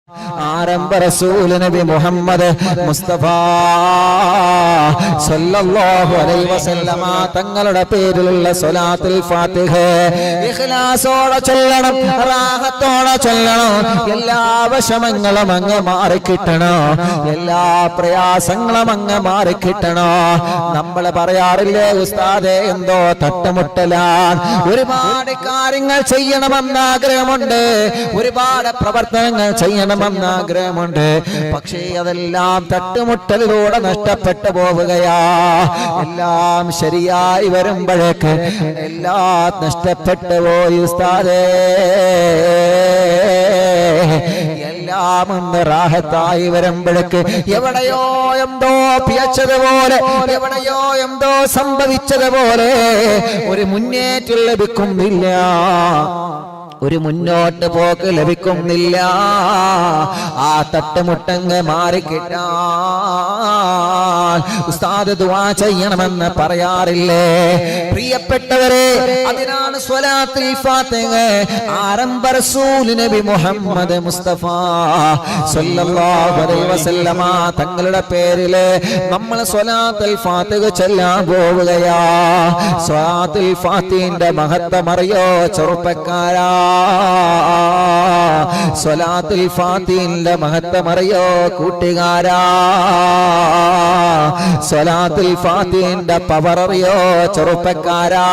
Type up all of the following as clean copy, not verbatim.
ആരംഭ റസൂൽ നബി മുഹമ്മദ് മുസ്തഫ സല്ലല്ലാഹു അലൈഹി വസല്ലമ തങ്ങളുടെ പേരിലുള്ള സ്വലാത്തുൽ ഫാത്തിഹ ഇഖ്ലാസോടെ ചൊല്ലണം, റാഹത്തോടെ ചൊല്ലണം. എല്ലാ വിഷമങ്ങളും അങ്ങ് മാറിക്കിട്ടണോ, എല്ലാ പ്രയാസങ്ങളും അങ്ങ് മാറിക്കിട്ടണോ. നമ്മൾ പറയാറില്ലേ ഉസ്താദേ എന്തോ തട്ടുമുട്ടലാണ്, ഒരുപാട് കാര്യങ്ങൾ ചെയ്യണമെന്ന് ആഗ്രഹമുണ്ട്, ഒരുപാട് പ്രവർത്തനങ്ങൾ ചെയ്യണമെന്ന് ആഗ്രഹമുണ്ട്, പക്ഷേ അതെല്ലാം തട്ടുമുട്ടലിലൂടെ നഷ്ടപ്പെട്ടു പോവുകയാ. എല്ലാം ശരിയായി വരുമ്പോഴേക്ക് എല്ലാം നഷ്ടപ്പെട്ടു പോയി ഉസ്താദേ. എല്ലാം ഒന്ന് റാഹത്തായി വരുമ്പോഴേക്ക് എവിടെയോ എന്തോ പിഴച്ചതുപോലെ, എവിടെയോ എന്തോ സംഭവിച്ചതുപോലെ ഒരു മുന്നേറ്റം ലഭിക്കുന്നില്ല, ഒരു മുന്നോട്ട് പോക്ക് ലഭിക്കുന്നില്ല. ആ തട്ടുമുട്ടങ്ങ് മാറിക്കിട്ടാൻ ഉസ്താദ് ദുആ ചെയ്യണമെന്ന് പറയാറില്ലേ പ്രിയപ്പെട്ടവരെ? അതിനാണ് സ്വലാത്തുൽ ഫാത്തിഹ ആരംഭ റസൂൽ നബി മുഹമ്മദ് മുസ്തഫ സല്ലല്ലാഹു അലൈഹി വസല്ലമ തങ്ങളുടെ പേരില് നമ്മൾ സ്വലാത്തുൽ ഫാത്തിഹ ചൊല്ലാൻ പോവുകയാ. സ്വലാത്തുൽ ഫാത്തിഹിന്റെ മഹത്വം അറിയോ ചെറുപ്പക്കാരാ? സ്വലാത്തുൽ ഫാത്തിഹിന്റെ മഹത്വം അറിയോ കൂട്ടുകാരാ? സ്വലാത്തുൽ ഫാത്തിഹിന്റെ പവർ അറിയോ ചെറുപ്പക്കാരാ?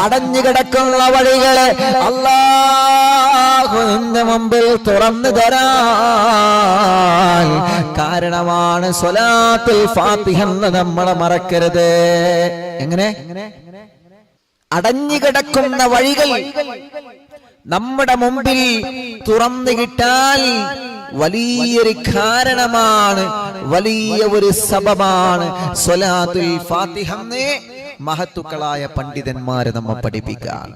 അടഞ്ഞു കിടക്കുന്ന വഴികളെ അല്ലാഹുവിന്റെ മുമ്പിൽ തുറന്നു തരാൻ കാരണമാണ് സ്വലാത്തുൽ ഫാത്തിഹ എന്ന് നമ്മൾ മറക്കരുത്. എങ്ങനെ? അടഞ്ഞുകിടക്കുന്ന വഴികൾ നമ്മുടെ മുമ്പിൽ തുറന്നു കിട്ടാൻ വലിയൊരു കാരണമാണ്, വലിയ ഒരു സബബാണ് സ്വലാത്തുൽ ഫാത്തിഹ. മഹത്തുക്കളായ പണ്ഡിതന്മാരെ നമ്മെ പഠിപ്പിക്കാൻ.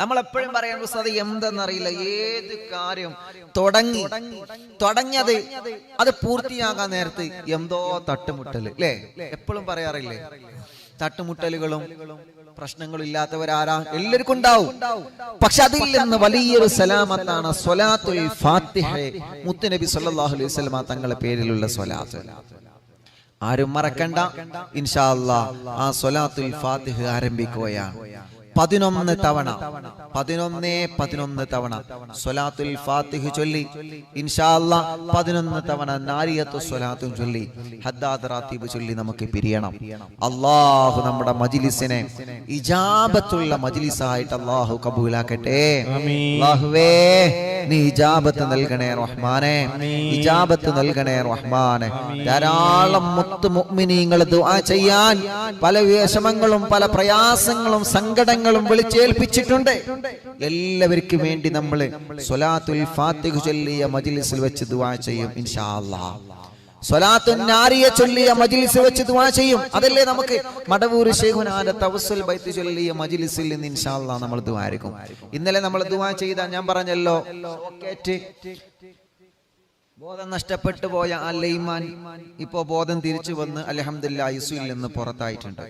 നമ്മൾ എപ്പോഴും പറയാൻ ഉസ്താദ് എന്തെന്നറിയില്ല, ഏത് കാര്യം തുടങ്ങിയത് അത് പൂർത്തിയാകാൻ നേരത്ത് എന്തോ തട്ടുമുട്ടല് അല്ലേ? എപ്പോഴും പറയാറില്ലേ? തട്ടുമുട്ടലുകളും പ്രശ്നങ്ങളും ഇല്ലാത്തവരാരാ? എല്ലാവർക്കും ഉണ്ടാവും. പക്ഷെ അതിൽ നിന്ന് വലിയൊരു സലാമത്താണ് സ്വലാത്തുൽ ഫാത്തിഹ. മുത്തുനബി സല്ലല്ലാഹു അലൈഹി വസല്ലമ തങ്ങളുടെ പേരിലുള്ള സ്വലാത്ത് ആരും മറക്കണ്ട. ഇൻഷാ അല്ലാഹ് ആ സ്വലാത്തുൽ ഫാത്തിഹ ആരംഭിക്കുകയാണ്. 11 തവണ സ്വലാത്തുൽ ഫാത്തിഹ ചൊല്ലി ഇൻഷാ അല്ലാഹ് 11 തവണ നാരിയത്തു സ്വലാത്തും ചൊല്ലി ഹദ്ദാദ് റാത്തീബ് ചൊല്ലി നമുക്ക് പിരിയണം. അല്ലാഹു നമ്മുടെ മജ്ലിസിനെ ഇജാബത്തുള്ള മജ്ലിസായിട്ട് അല്ലാഹു കബൂലാക്കട്ടെ. അല്ലാഹുവേ നീ ഇജാബത്ത് നൽകണേ റഹ്മാനെ, ഇജാബത്ത് നൽകണേ റഹ്മാനെ. ധാരാളം മുത്ത് മുഅ്മിനീങ്ങൾ ദുആ ചെയ്യാൻ പല വിഷമങ്ങളും പല പ്രയാസങ്ങളും സങ്കടങ്ങളും വിളിച്ചേൽപ്പിച്ചിട്ടുണ്ട്. എല്ലാവർക്കും വേണ്ടി നമ്മൾ സ്വലാത്തുൽ ഫാത്തിഹ ചൊല്ലിയ മജ്ലിസിൽ വെച്ച് ദുആ ചെയ്യും ഇൻഷാ അല്ലാഹ്. സ്വലാത്തുൻ നാരിയ ചൊല്ലിയ മജ്ലിസിൽ വെച്ച് ദുആ ചെയ്യും. അതല്ലേ നമുക്ക് മടവൂർ ശൈഖുനാന്റെ തവസ്സുൽ ബൈത്ത് ചൊല്ലിയ മജ്ലിസിൽ നിന്ന് ഇൻഷാ അല്ലാഹ് നമ്മൾ ദുആ ആയിരിക്കും. ഇന്നലെ നമ്മൾ ദുആ ചെയ്ത ഞാൻ പറഞ്ഞല്ലോ, ബോധം നഷ്ടപ്പെട്ടു പോയ ആ ലൈമാൻ ഇപ്പോ ബോധം തിരിച്ചു വന്ന് അൽഹംദുലില്ലാഹ് ഐസിയുൽ നിന്ന് പുറത്തായിട്ടുണ്ട്.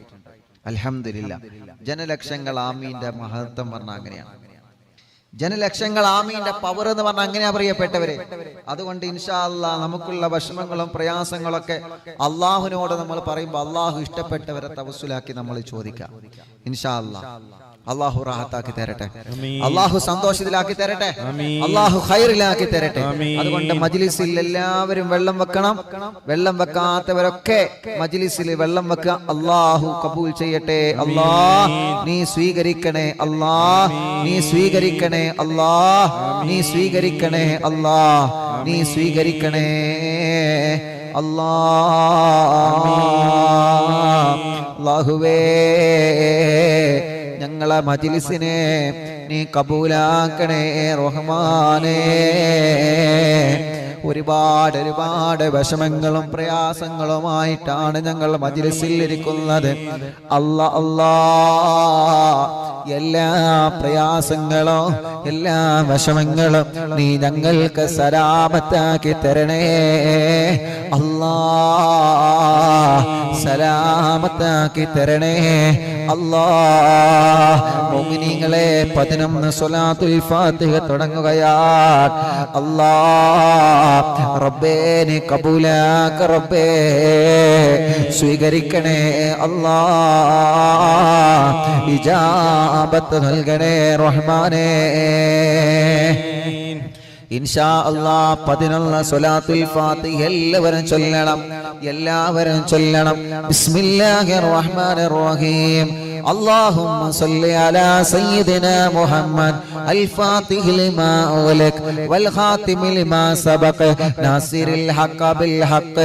അൽഹംദുലില്ലാഹ്. ജനലക്ഷങ്ങൾ ആമീന്റെ മഹത്വം പറഞ്ഞ അങ്ങനെയാണ്. ജനലക്ഷങ്ങൾ ആമീന്റെ പവർ എന്ന് പറഞ്ഞാൽ അങ്ങനെയാ പ്രിയപ്പെട്ടവരെ. അതുകൊണ്ട് ഇൻഷാ അല്ലാഹ് നമുക്കുള്ള വിഷമങ്ങളും പ്രയാസങ്ങളൊക്കെ അള്ളാഹുവിനോട് നമ്മൾ പറയുമ്പോൾ അള്ളാഹു ഇഷ്ടപ്പെട്ടവരെ തവസ്സുലാക്കി നമ്മൾ ചോദിക്കാം ഇൻഷാ അല്ലാഹ്. അള്ളാഹു റാഹത്താക്കി തരട്ടെ, അള്ളാഹു സന്തോഷത്തിലാക്കി തരട്ടെ, അള്ളാഹു ഖൈറിലാക്കി തരട്ടെ. അതുകൊണ്ട് മജ്ലിസിൽ എല്ലാവരും വെള്ളം വെക്കണം. വെള്ളം വെക്കാത്തവരൊക്കെ മജ്ലിസിൽ വെള്ളം വെക്കുക. അള്ളാഹു കബൂൽ ചെയ്യട്ടെ. അള്ളാഹ് നീ സ്വീകരിക്കണേ, അള്ളാഹ് നീ സ്വീകരിക്കണേ, അള്ളാഹ് നീ സ്വീകരിക്കണേ, അള്ളാഹ് നീ സ്വീകരിക്കണേ, അള്ളാഹുവേ ഞങ്ങളെ മജ്ലിസിനെ നീ കബൂലാക്കണേ റഹ്മാനേ. ഒരുപാട് വിഷമങ്ങളും പ്രയാസങ്ങളുമായിട്ടാണ് ഞങ്ങൾ മജ്ലിസിൽ ഇരിക്കുന്നത്. അല്ലാ എല്ലാ പ്രയാസങ്ങളും എല്ലാ വിഷമങ്ങളും നീ ഞങ്ങൾക്ക് സലാമത്താക്കി തരണേ അല്ലാ, സലാമത്താക്കി തരണേ അല്ലാഹ് മുഅ്മിനീങ്ങളെ 11 സ്വലാത്തുൽ ഫാത്തിഹ തുടങ്ങുകയാണ്. അല്ലാഹ് റബ്ബേ നീ കബൂലാക്ക റബ്ബേ, സ്വീകരിക്കണേ അല്ലാഹ്, ഇജാബത്ത് നൽകണേ റഹ്മാനേ. ഇൻഷാ അല്ലാഹ് 11 സ്വലാത്തുൽ ഫാത്തിഹ എല്ലാവരും ചൊല്ലണം. ബിസ്മില്ലാഹിർ റഹ്മാനിർ റഹീം. اللهم صل على سيدنا محمد الفاتح لما أغلق والخاتم لما سبق ناصر الحق بالحق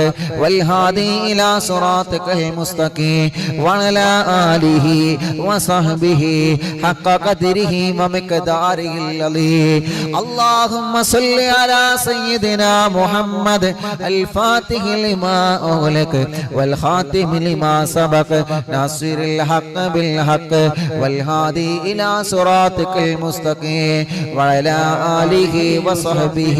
والهادي إلى صراطك المستقيم وعلى آله وصحبه حق قدره ومقداره العظيم. اللهم صل على سيدنا محمد الفاتح لما أغلق والخاتم لما سبق ناصر الحق بالحق والهادي إلى صراطك المستقيم وعلى آله وصحبه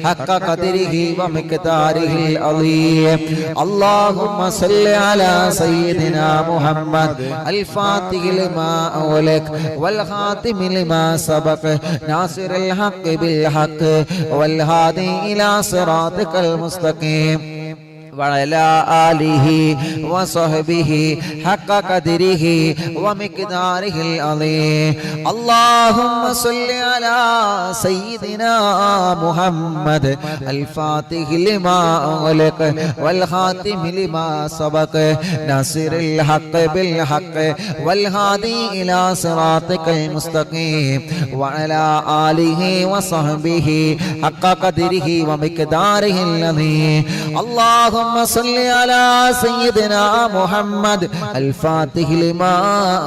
حق قدره ومقداره العظيم. اللهم صل على سيدنا محمد الفاتح لما أغلق والخاتم لما سبق ناصر الحق بالحق والهادي إلى صراطك المستقيم وعلى آله وصحبه حق قدره ومقداره العظيم. اللهم صل على سيدنا محمد الفاتح لما أغلق والخاتم لما سبق ناصر الحق بالحق والهادي إلى صراطك المستقيم وعلى آله وصحبه حق قدره ومقداره العظيم. اللهم صل على سيدنا محمد الفاتح لما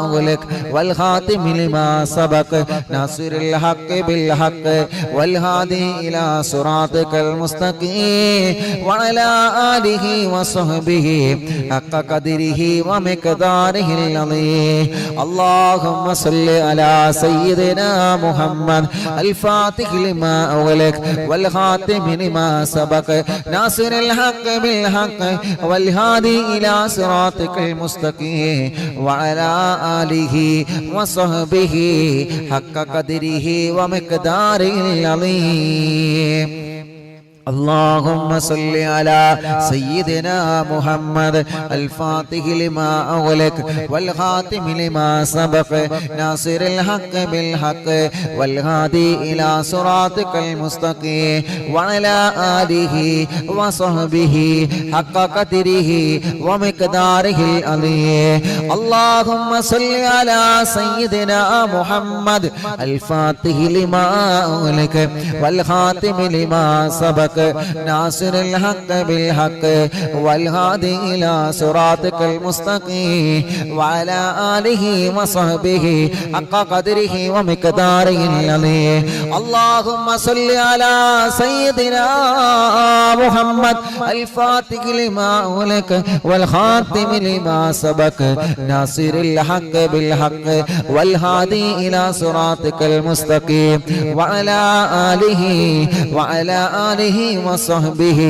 أغلق والخاتم لما سبق ناصر الحق بالحق والهادي إلى صراطك المستقيم وعلى آله وصحبه حق قدره ومقداره العظيم. اللهم صل على سيدنا محمد الفاتح لما أغلق والخاتم لما سبق ناصر الحق بالحق والهادي إلى صراطك المستقيم وعلى آله وصحبه حق قدره ومقداره العظيم. اللهم صل على سيدنا محمد الفاتح لما أغلق والخاتم لما سبق ناصر الحق بالحق والهادي إلى صراطك المستقيم وعلى آله وصحبه حق قدره ومقداره العظيم. اللهم صل على سيدنا محمد الفاتح لما أغلق والخاتم لما سبق ناصر الحق بالحق والهادي إلى صراطك المستقيم وعلى آله وصحبه حق قدره ومقداره العظيم. اللهم صل على سيدنا محمد الفاتح لما أغلق والخاتم لما سبق ناصر الحق بالحق والهادي إلى صراطك المستقيم وعلى آله وصحبه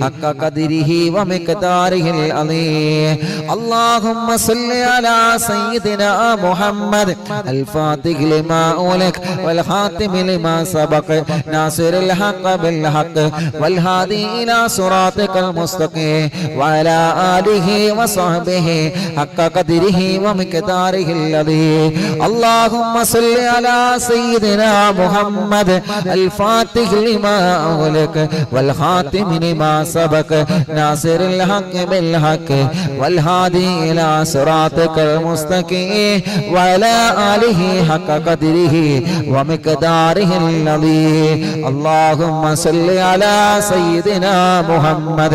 حق قدره ومقداره العظيم. اللهم صل على سيدنا محمد الفاتح لما أغلق والخاتم لما سبق ناصر الحق بالحق والهادي إلى صراطك المستقيم وعلى آله وصحبه حق قدره ومقداره العظيم. اللهم صل على سيدنا محمد الفاتح لما أغلق والخاتم لما سبق ناصر الحق بالحق والهادي إلى صراطك المستقيم وعلى آله حق قدره ومقداره العظيم. اللهم صل على سيدنا محمد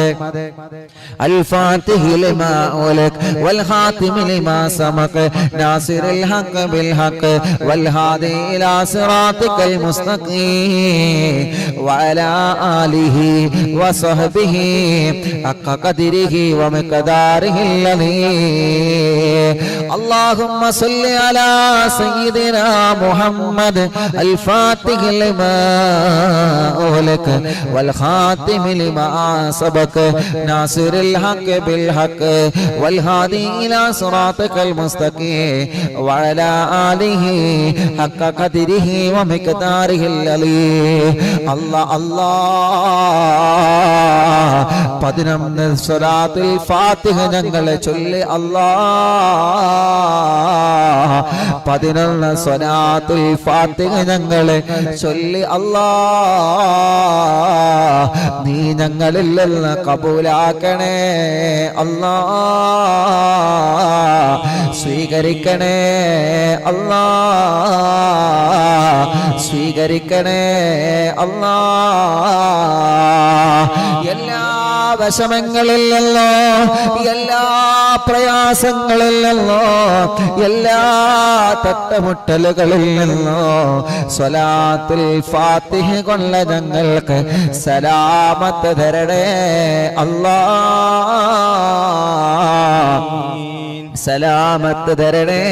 الفاتح لما أغلق والخاتم لما سبق ناصر الحق بالحق والهادي إلى صراطك المستقيم وعلى آله وصحبه حق قدره ومقداره العظيم اللهم صل على سيدنا محمد الفاتح لما أغلق والخاتم لما سبق ناصر الحق بالحق والهادي إلى صراطك المستقيم وعلى آله حق قدره ومقداره العظيم الله الله പതിനൊന്ന് സ്വലാത്തുൽ ഫാത്തിഹ ഞങ്ങളെ ചൊല്ലി അല്ലാഹ് 11 സ്വലാത്തുൽ ഫാത്തിഹ ഞങ്ങളെ ചൊല്ലി അല്ലാഹ് നീ ഞങ്ങളിൽ നിന്ന് കബൂലാക്കണേ അല്ലാഹ് സ്വീകരിക്കണേ അല്ലാഹ് സ്വീകരിക്കണേ അല്ലാഹ് എല്ലാ വിഷമങ്ങളിൽ നിന്നോ എല്ലാ പ്രയാസങ്ങളിൽ നിന്നോ എല്ലാ തട്ടമുട്ടലുകളിൽ നിന്നോ സ്വലാത്തുൽ ഫാത്തിഹ കൊള്ള ഞങ്ങൾക്ക് സലാമത്ത് തരണേ അല്ലാഹ് സലാമത്ത് തരണേ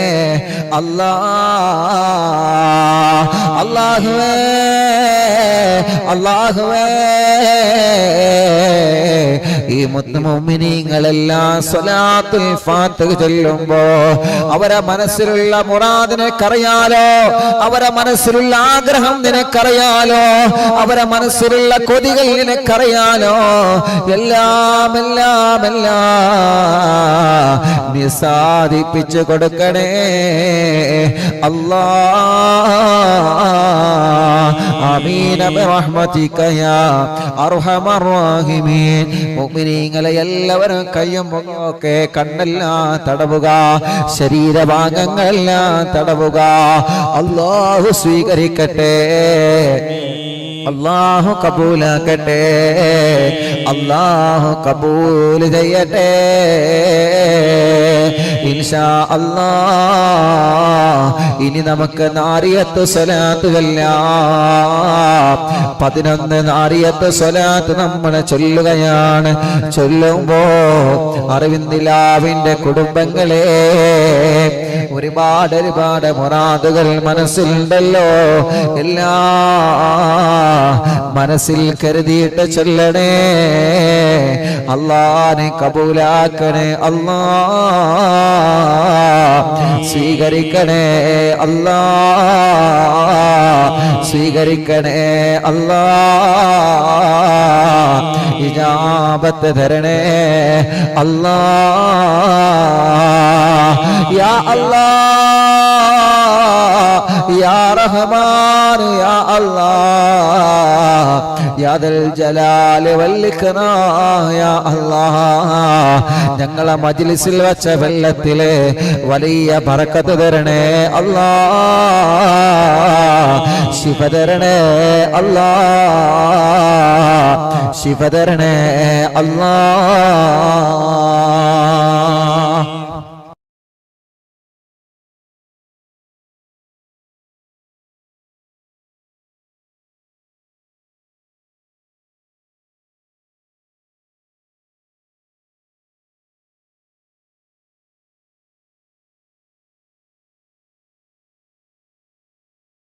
അല്ലാഹ് അല്ലാഹുവേ അല്ലാഹുവേ ഈ മുഅ്മിനീങ്ങളെല്ലാം സ്വലാത്തുൽ ഫാത്തിഹ ചൊല്ലുമ്പോ അവരെ മനസ്സിലുള്ള മുറാദ് നിനക്കറിയാലോ അവരെ മനസ്സിലുള്ള ആഗ്രഹം നിനക്കറിയാലോ അവരെ മനസ്സിലുള്ള കൊതികൾ നിനക്കറിയാലോ എല്ലാം എല്ലാം എല്ലാം നീ സാധിപ്പിച്ചു കൊടുക്കണേ അല്ലാഹ് ആമീൻ ബിറഹ്മതിക യാ അർഹമർ റഹീമീൻ മുഅ്മിനീങ്ങളെ എല്ലാവരും കയ്യും ഒക്കെ കണ്ണെല്ലാം തടവുക ശരീരഭാഗങ്ങളെല്ലാം തടവുക അല്ലാഹു സ്വീകരിക്കട്ടെ അല്ലാഹു കബൂലാക്കട്ടെ അല്ലാഹു കബൂൽ ചെയ്യട്ടെ ഇൻഷാ അല്ലാഹ് ഇനി നമുക്ക് നാരിയത്ത് സ്വലാത്ത് ചൊല്ലാം 11 നാരിയത്ത് സ്വലാത്ത് നമ്മൾ ചൊല്ലുകയാണ് ചൊല്ലുമ്പോ അറിവിന്ദിലാവിന്റെ കുടുംബങ്ങളെ ഒരുപാട് ഒരുപാട് മുറാദുകൾ മനസ്സിലുണ്ടല്ലോ എല്ലാ മനസ്സിൽ കരുതിയിട്ട് ചൊല്ലണേ അല്ലാഹനെ കബൂലാക്കണേ അല്ലാഹ് സ്വീകരിക്കണേ അല്ലാഹ് സ്വീകരിക്കണേ അല്ലാഹ് ഇജാബത്ത് തരണേ അല്ലാഹ് യാ അല്ലാഹ് യാ റഹ്മാൻ യാ അല്ലാഹ് യാ ദൽ ജലാൽ വൽ ഇക്റാം യാ അല്ലാഹ് ഞങ്ങളെ മജ്ലിസിൽ വച്ച വെള്ളത്തിലെ വലിയ ബറക്കത്ത് തരണേ അല്ലാഹ് ശിഫ തരണേ അല്ലാഹ് ശിഫ തരണേ അല്ലാഹ്